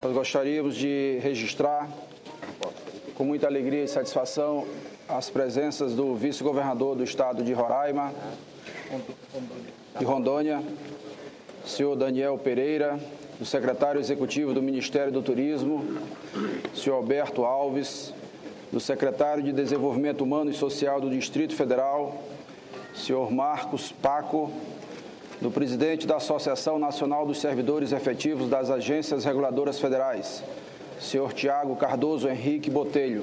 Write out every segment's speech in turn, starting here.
Nós gostaríamos de registrar com muita alegria e satisfação as presenças do vice-governador do estado de Roraima e Rondônia, senhor Daniel Pereira, do secretário executivo do Ministério do Turismo, senhor Alberto Alves, do secretário de Desenvolvimento Humano e Social do Distrito Federal, senhor Marcos Paco, do presidente da Associação Nacional dos Servidores Efetivos das Agências Reguladoras Federais, senhor Tiago Cardoso Henrique Botelho.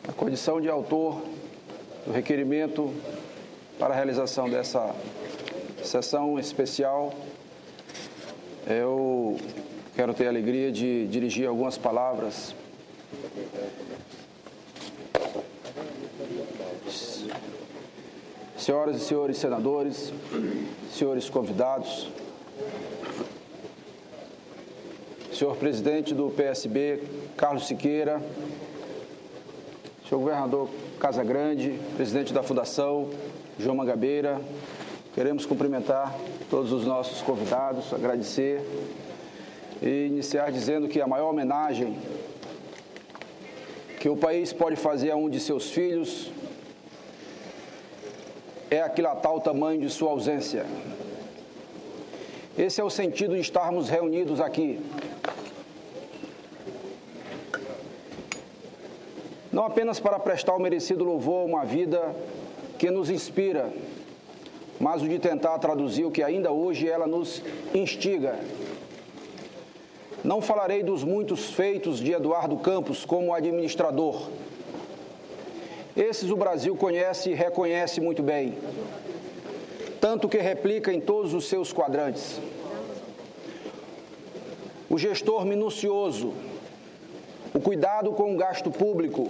A condição de autor do requerimento para a realização dessa sessão especial, eu quero ter a alegria de dirigir algumas palavras. Senhoras e senhores senadores, senhores convidados, senhor presidente do PSB, Carlos Siqueira, senhor governador Casagrande, presidente da Fundação, João Mangabeira, queremos cumprimentar todos os nossos convidados, agradecer e iniciar dizendo que a maior homenagem que o país pode fazer a um de seus filhos é aquilatar o tamanho de sua ausência. Esse é o sentido de estarmos reunidos aqui. Não apenas para prestar o merecido louvor a uma vida que nos inspira, mas o de tentar traduzir o que ainda hoje ela nos instiga. Não falarei dos muitos feitos de Eduardo Campos como administrador. Esses o Brasil conhece e reconhece muito bem, tanto que replica em todos os seus quadrantes. O gestor minucioso, o cuidado com o gasto público,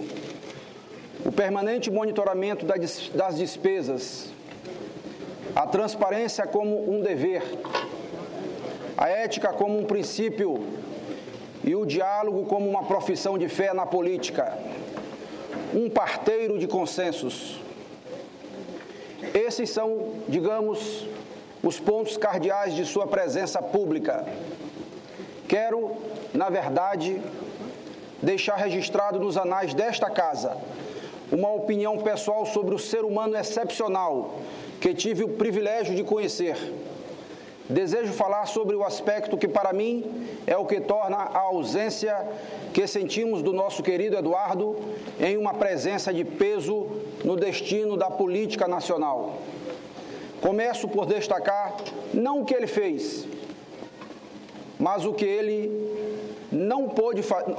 o permanente monitoramento das despesas, a transparência como um dever, a ética como um princípio e o diálogo como uma profissão de fé na política, um parteiro de consensos. Esses são, digamos, os pontos cardeais de sua presença pública. Quero, na verdade, deixar registrado nos anais desta casa uma opinião pessoal sobre o ser humano excepcional que tive o privilégio de conhecer. Desejo falar sobre o aspecto que para mim é o que torna a ausência que sentimos do nosso querido Eduardo em uma presença de peso no destino da política nacional. Começo por destacar não o que ele fez, mas o que ele não pôde fazer.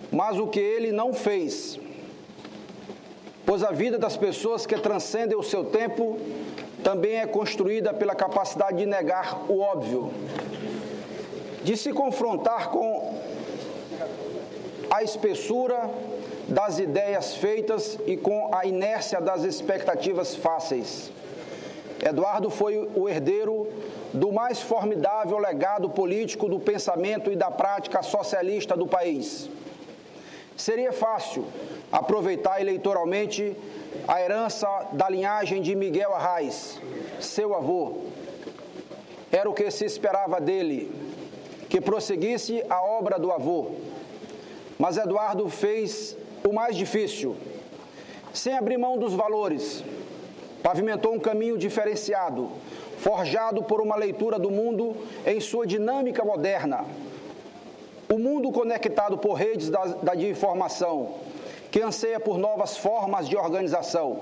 Mas o que ele não fez, pois a vida das pessoas que transcendem o seu tempo também é construída pela capacidade de negar o óbvio, de se confrontar com a espessura das ideias feitas e com a inércia das expectativas fáceis. Eduardo foi o herdeiro do mais formidável legado político do pensamento e da prática socialista do país. Seria fácil aproveitar eleitoralmente a herança da linhagem de Miguel Arraes, seu avô. Era o que se esperava dele, que prosseguisse a obra do avô. Mas Eduardo fez o mais difícil, sem abrir mão dos valores. Pavimentou um caminho diferenciado, forjado por uma leitura do mundo em sua dinâmica moderna. O mundo conectado por redes de informação, que anseia por novas formas de organização,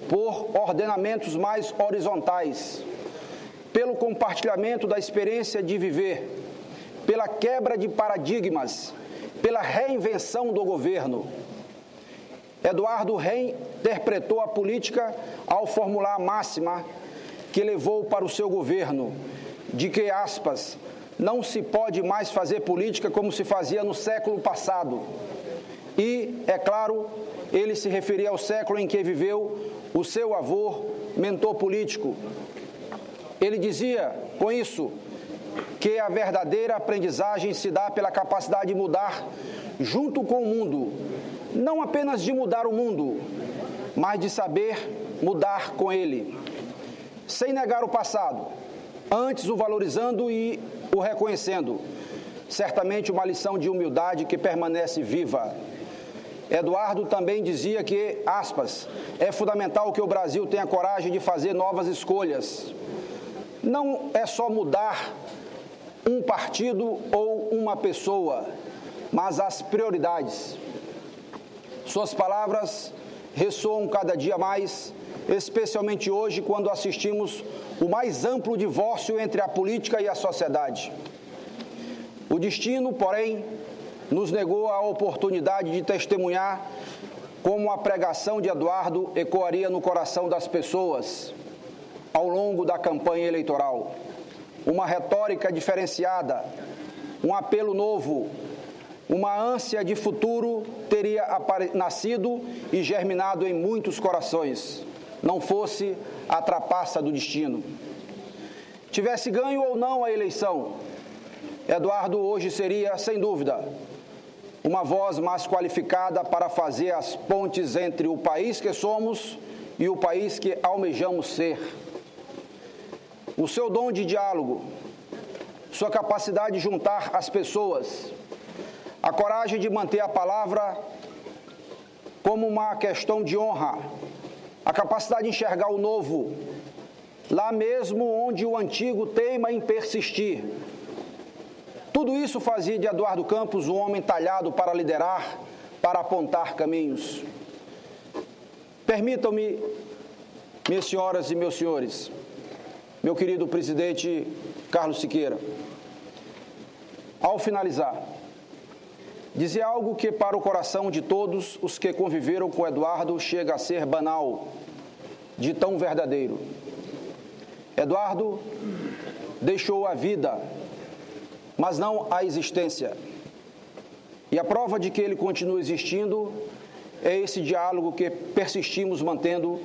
por ordenamentos mais horizontais, pelo compartilhamento da experiência de viver, pela quebra de paradigmas, pela reinvenção do governo. Eduardo reinterpretou a política ao formular a máxima que levou para o seu governo, de que, aspas, não se pode mais fazer política como se fazia no século passado. E, é claro, ele se referia ao século em que viveu o seu avô, mentor político. Ele dizia, com isso, que a verdadeira aprendizagem se dá pela capacidade de mudar junto com o mundo, não apenas de mudar o mundo, mas de saber mudar com ele, sem negar o passado, antes o valorizando e o reconhecendo. Certamente uma lição de humildade que permanece viva. Eduardo também dizia que, aspas, é fundamental que o Brasil tenha coragem de fazer novas escolhas. Não é só mudar um partido ou uma pessoa, mas as prioridades. Suas palavras ressoam cada dia mais, especialmente hoje, quando assistimos o mais amplo divórcio entre a política e a sociedade. O destino, porém, nos negou a oportunidade de testemunhar como a pregação de Eduardo ecoaria no coração das pessoas ao longo da campanha eleitoral. Uma retórica diferenciada, um apelo novo, uma ânsia de futuro teria nascido e germinado em muitos corações, não fosse a trapaça do destino. Tivesse ganho ou não a eleição, Eduardo hoje seria, sem dúvida, uma voz mais qualificada para fazer as pontes entre o país que somos e o país que almejamos ser. O seu dom de diálogo, sua capacidade de juntar as pessoas, a coragem de manter a palavra como uma questão de honra, a capacidade de enxergar o novo, lá mesmo onde o antigo teima em persistir. Tudo isso fazia de Eduardo Campos um homem talhado para liderar, para apontar caminhos. Permitam-me, minhas senhoras e meus senhores, meu querido presidente Carlos Siqueira, ao finalizar, dizer algo que para o coração de todos os que conviveram com Eduardo chega a ser banal, de tão verdadeiro. Eduardo deixou a vida, mas não a existência. E a prova de que ele continua existindo é esse diálogo que persistimos mantendo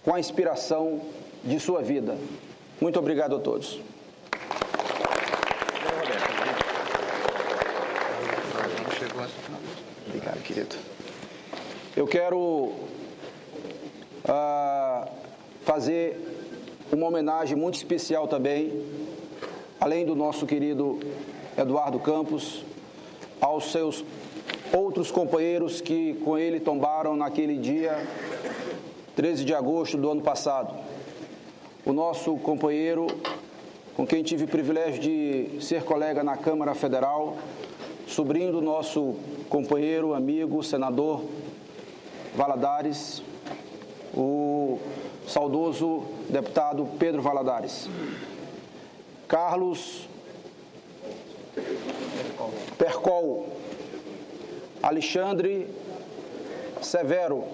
com a inspiração de sua vida. Muito obrigado a todos. Obrigado, querido. Eu quero fazer uma homenagem muito especial também, além do nosso querido Eduardo Campos, aos seus outros companheiros que com ele tombaram naquele dia 13 de agosto do ano passado. O nosso companheiro, com quem tive o privilégio de ser colega na Câmara Federal, sobrinho do nosso companheiro, amigo, senador Valadares, o saudoso deputado Pedro Valadares. Carlos Percol, Alexandre Severo,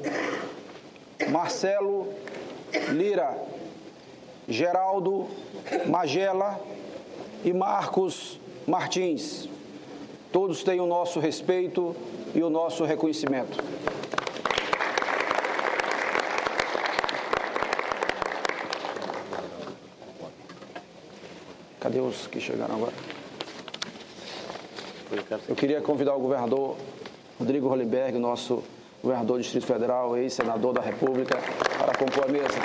Marcelo Lira, Geraldo Magela e Marcos Martins. Todos têm o nosso respeito e o nosso reconhecimento. Cadê os que chegaram agora? Eu queria convidar o governador Rodrigo Hollenberg, nosso governador do Distrito Federal, ex-senador da República, para compor a mesa.